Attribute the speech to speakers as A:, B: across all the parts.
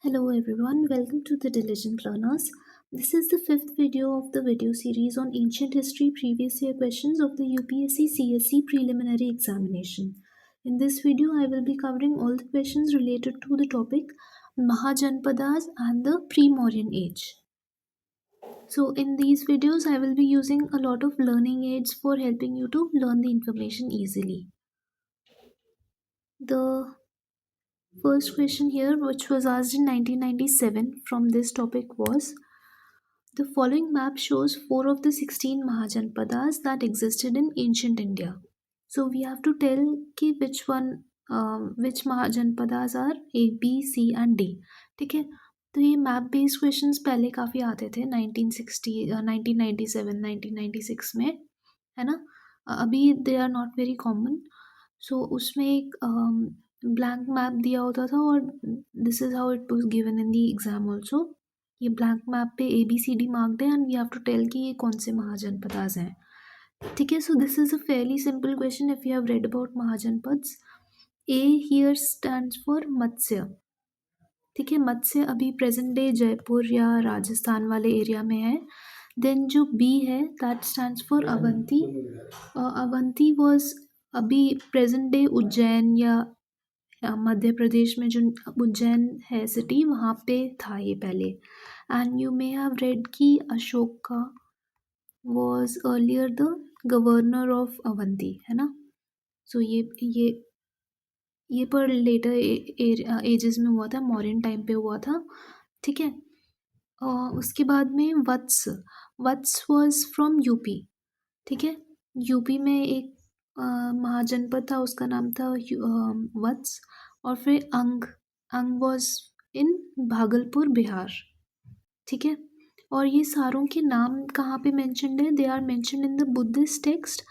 A: Hello everyone, welcome to the Diligent Learners. This is the fifth video of the video series on ancient history previous year questions of the UPSC CSE preliminary examination. In this video, I will be covering all the questions related to the topic Mahajanpadas and the pre-Mauryan age. So in these videos, I will be using a lot of learning aids for helping you to learn the information easily. The first question here, which was asked in 1997 from this topic was, the following map shows 4 of the 16 Mahajanpadas that existed in ancient India. So we have to tell कि which Mahajanpadas are A, B, C and D. ठीक है, तो ये map based questions पहले काफ़ी आते थे 1997 1996 में, है ना. अभी they are not very common. So उसमें एक ब्लैंक मैप दिया होता था और this is how it was given in the exam also. ये ब्लैंक मैप पे ABCD मार्क्ड है and we have to tell कि ये कौन से महाजनपदास हैं. ठीक है, so this is a fairly simple question if you have read about Mahajanapadas. A here stands for Matsya. ठीक है, मत्स्य अभी प्रेजेंट डे जयपुर या राजस्थान वाले एरिया में है. देन जो B है that stands for Avanti. Avanti was अभी प्रेजेंट डे उज्जैन या मध्य प्रदेश में जो उज्जैन है सिटी वहाँ पे था ये पहले. And you may have read कि Ashoka was earlier the governor of Avanti, है ना. सो ये पर लेटर एजेस में हुआ था, मौर्यन टाइम पे हुआ था. ठीक है, उसके बाद में वत्स. वत्स वॉज फ्रॉम यूपी. ठीक है, यूपी में एक महाजनपद था, उसका नाम था वत्स. और फिर अंग वॉज इन भागलपुर बिहार. ठीक है, और ये सारों के नाम कहाँ पे मेंशन्ड है? They are mentioned in the Buddhist text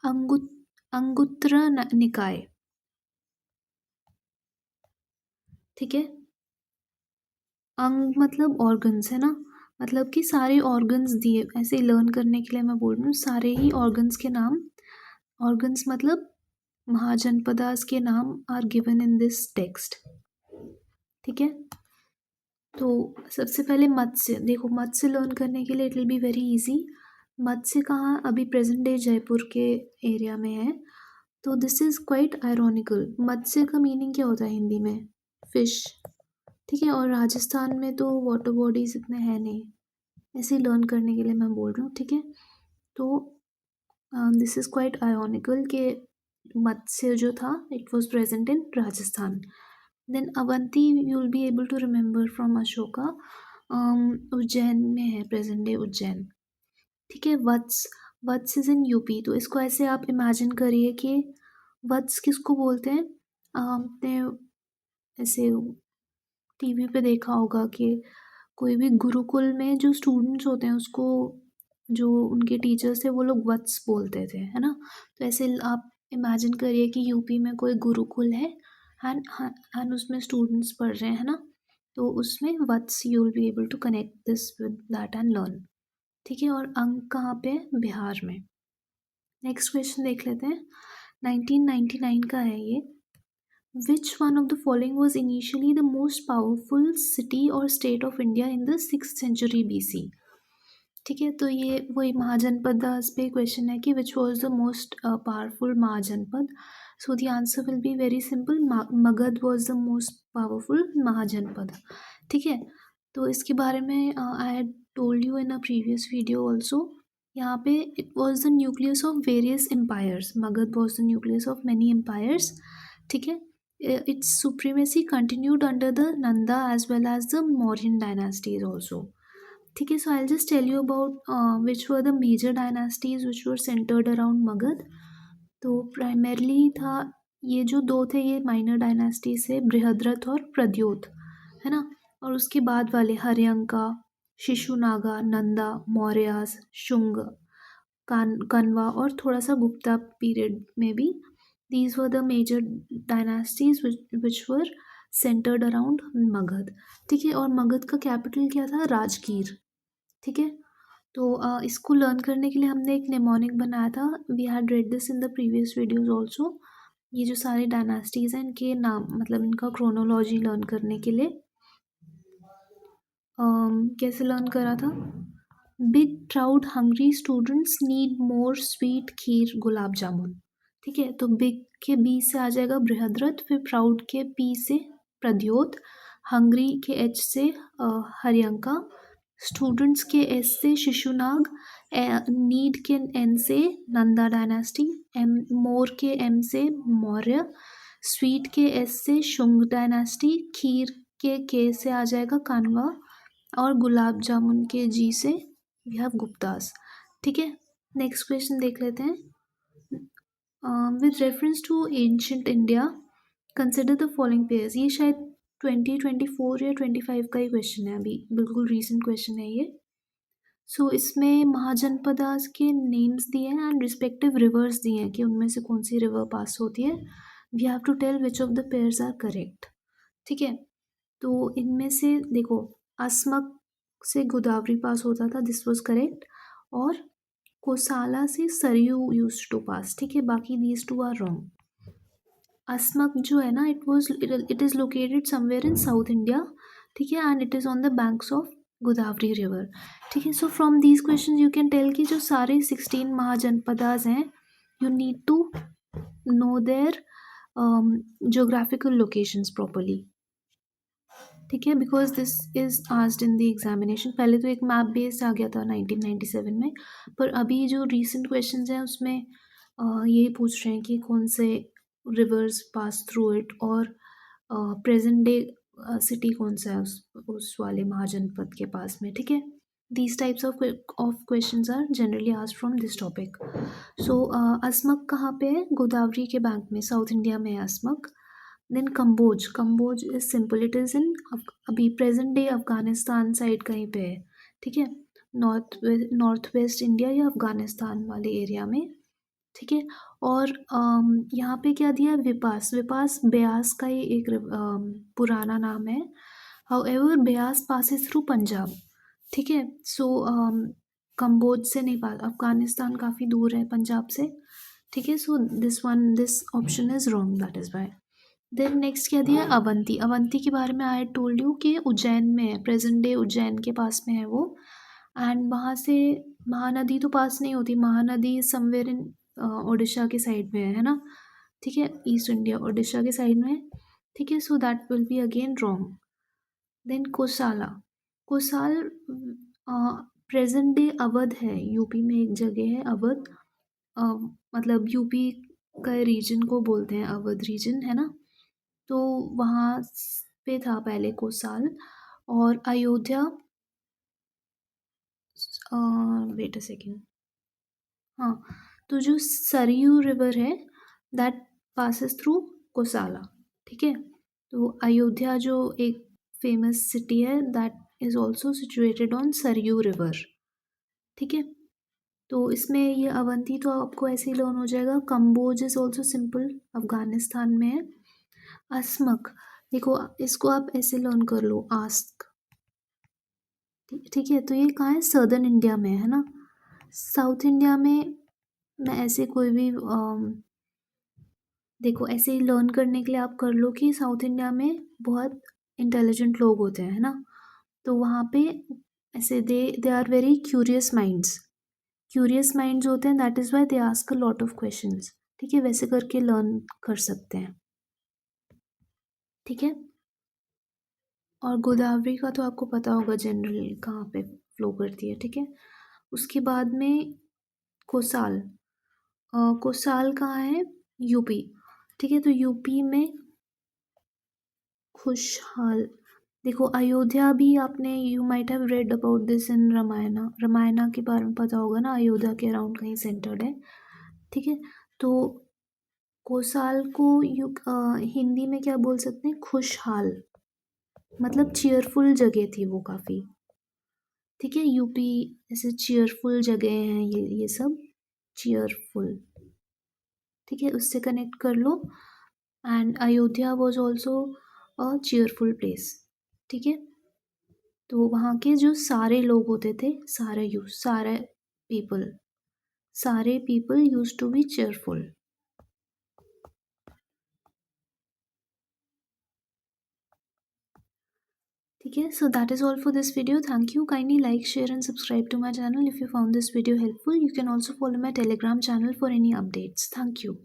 A: Anguttara Nikaya. ठीक है, अंग मतलब ऑर्गन्स, है ना. मतलब कि सारे ऑर्गन्स दिए, ऐसे लर्न करने के लिए मैं बोल रही हूँ सारे ही ऑर्गन्स के नाम. ऑर्गन्स मतलब महाजनपदास के नाम are given in this text. ठीक है, तो सबसे पहले मत्स्य. देखो, मत्स्य लर्न करने के लिए it will be very easy. Matsya कहाँ? अभी प्रेजेंट डे जयपुर के एरिया में है. तो दिस इज़ क्वाइट आयरॉनिकल. मत्स्य का मीनिंग क्या होता है हिंदी में? फिश. ठीक है, और राजस्थान में तो वाटर बॉडीज इतने हैं नहीं, ऐसे लर्न करने के लिए मैं बोल रही हूँ. ठीक है, तो दिस इज़ क्वाइट आयरॉनिकल के मत्स्य जो था it was present in Rajasthan. Then Avanti you will be able to remember from Ashoka, Ujjain में है, प्रेजेंट डे उज्जैन. ठीक है, वत्स इज इन यूपी. तो इसको ऐसे आप इमेजिन करिए कि वत्स किसको बोलते हैं? आपने ऐसे टीवी पे देखा होगा कि कोई भी गुरुकुल में जो स्टूडेंट्स होते हैं उसको जो उनके टीचर्स थे वो लोग वत्स बोलते थे, है ना. तो ऐसे आप इमेजिन करिए कि यूपी में कोई गुरुकुल है एंड उसमें स्टूडेंट्स पढ़ रहे हैं, है ना. तो उसमें Vatsa you will be able to connect this with that and learn. ठीक है, और अंक कहाँ पे है? बिहार में. नेक्स्ट क्वेश्चन देख लेते हैं, 1999 का है ये. Which one of the following was initially the most powerful city or state of India in the 6th century BC? ठीक है, तो ये वही महाजनपद पे क्वेश्चन है कि which was the most powerful Mahajanapada. So the answer will be very simple, Magadha was the most powerful Mahajanapada. ठीक है, तो इसके बारे में I had told you in a previous video also. यहाँ पे it was the nucleus of various empires. Magadha was the nucleus of many empires. ठीक है, its supremacy continued under the Nanda as well as the Mauryan dynasties also. ठीक है, so I'll just tell you about which were the major dynasties which were centered around Magad. तो primarily था, ये जो दो थे ये माइनर डायनास्टीज है, बृहद्रथ और प्रद्योत, है ना. और उसके बाद वाले हर्यंका, शिशुनागा, नंदा, मौर्यास, शुंग, कनवा और थोड़ा सा गुप्ता पीरियड में भी. These were the major dynasties which were centered around Magadh. ठीक है, और मगध का कैपिटल क्या था? राजगीर. ठीक है, तो इसको लर्न करने के लिए हमने एक नेमोनिक बनाया था. We had read this in the previous videos also. ये जो सारे डायनास्टीज हैं इनके नाम मतलब इनका क्रोनोलॉजी लर्न करने के लिए. कैसे लर्न करा था? Big crowd hungry students need more sweet kheer gulab jamun. ठीक है, तो बिग के बी से आ जाएगा बृहद्रथ, फिर प्राउड के पी से प्रद्योत, हंग्री के एच से हरियंका, स्टूडेंट्स के एस से शिशुनाग, नीड के एन से नंदा डायनेस्टी, एम मोर के एम से मौर्य, स्वीट के एस से शुंग डायनेस्टी, खीर के से आ जाएगा कानवा, और गुलाब जामुन के जी से वी हैव गुप्तास। ठीक है, नेक्स्ट क्वेश्चन देख लेते हैं। With reference to ancient India consider the following pairs. ये शायद 2024 या 25 का ही क्वेश्चन है, अभी बिल्कुल रीसेंट क्वेश्चन है ये। सो इसमें महाजनपदास के नेम्स दिए हैं एंड रिस्पेक्टिव रिवर्स दिए हैं कि उनमें से कौन सी रिवर पास होती है। We have to tell which of the pairs are correct. ठीक है, तो इनमें से देखो, अस्मक से गोदावरी पास होता था, दिस वाज करेक्ट, और कोसाला से सरयू यूज्ड टू पास। ठीक है, बाकी these two are wrong. Asmaka जो है ना, it is located somewhere in South India. ठीक है, and it is on the banks of Godavari river. ठीक है, so from these question you can tell कि जो सारे 16 महाजनपदास हैं, you need to know their geographical locations properly। ठीक है, because this is asked in the examination. पहले तो एक मैप बेस्ड आ गया था 1997 में, पर अभी जो रीसेंट क्वेश्चंस हैं उसमें यही पूछ रहे हैं कि कौन से रिवर्स पास थ्रू इट, और प्रेजेंट डे सिटी कौन सा है उस वाले महाजनपद के पास में। ठीक है, these types of questions are generally asked from this topic। so Asmaka कहाँ पे है? गोदावरी के बैंक में, साउथ इंडिया में है Asmak. Then Kamboj, Kamboj is simple, it is in अभी प्रेजेंट डे अफगानिस्तान साइड कहीं पे है। ठीक है, नॉर्थ वेस्ट इंडिया या अफगानिस्तान वाले एरिया में। ठीक है, और यहाँ पे क्या दिया? विपास, विपास ब्यास का ही एक पुराना नाम है। However Beas passes through Punjab. ठीक है, सो कम्बोज से नहीं पास, अफगानिस्तान काफ़ी दूर है पंजाब से। ठीक है, so this option is wrong, that is why. Then next क्या दिया? अवंती, अवंती के बारे में आई टोल्ड यू कि उज्जैन में है, प्रेजेंट डे उज्जैन के पास में है वो। एंड वहाँ से महानदी तो पास नहीं होती, महानदी समवेयर इन उड़ीसा के साइड में है ना। ठीक है, ईस्ट इंडिया उड़ीसा के साइड में है। ठीक है, so that will be again wrong. Then Kosala, Kosal present day Awadh है, यूपी में एक जगह है अवध, अ, मतलब यूपी का रीजन को बोलते हैं अवध रीजन, है ना। तो वहाँ पे था पहले कोसाल। और अयोध्या, वेट अ सेकेंड, हाँ, तो जो सरयू रिवर है दैट पासिस थ्रू कोसाला। ठीक है, तो अयोध्या जो एक फेमस सिटी है that is also situated on Saryu river. ठीक है, तो इसमें ये अवंती तो आपको ऐसे ही लर्न हो जाएगा। Kamboj is also simple, Afghanistan में है। अस्मक, देखो इसको आप ऐसे लर्न कर लो, आस्क। ठीक है, तो ये कहाँ है? सदर्न इंडिया में है ना। साउथ इंडिया में मैं ऐसे कोई भी देखो, ऐसे ही लर्न करने के लिए आप कर लो कि साउथ इंडिया में बहुत इंटेलिजेंट लोग होते हैं, है ना। तो वहाँ पे ऐसे they are very curious minds होते हैं, that is why they ask a lot of questions. ठीक है, वैसे करके लर्न कर सकते हैं। ठीक है, और गोदावरी का तो आपको पता होगा जनरल कहाँ पे फ्लो करती है। ठीक है, उसके बाद में कोसाल, कोसाल कहाँ है? यूपी। ठीक है, तो यूपी में खुशहाल, देखो अयोध्या भी आपने, you might have read about this in Ramayana, Ramayana के बारे में पता होगा ना, अयोध्या के अराउंड कहीं सेंटर्ड है। ठीक है, तो कोसाल को हिंदी में क्या बोल सकते हैं? खुशहाल, मतलब चीयरफुल जगह थी वो काफ़ी। ठीक है, यूपी ऐसे चीयरफुल जगह हैं, ये सब चीयरफुल। ठीक है, उससे कनेक्ट कर लो। And Ayodhya was also a cheerful place. ठीक है, तो वहाँ के जो सारे लोग होते थे, पीपल सारे people use to be cheerful. ठीक है, so that is all for this video. Thank you. Kindly like, share and subscribe to my channel if you found this video helpful. You can also follow my Telegram channel for any updates. Thank you.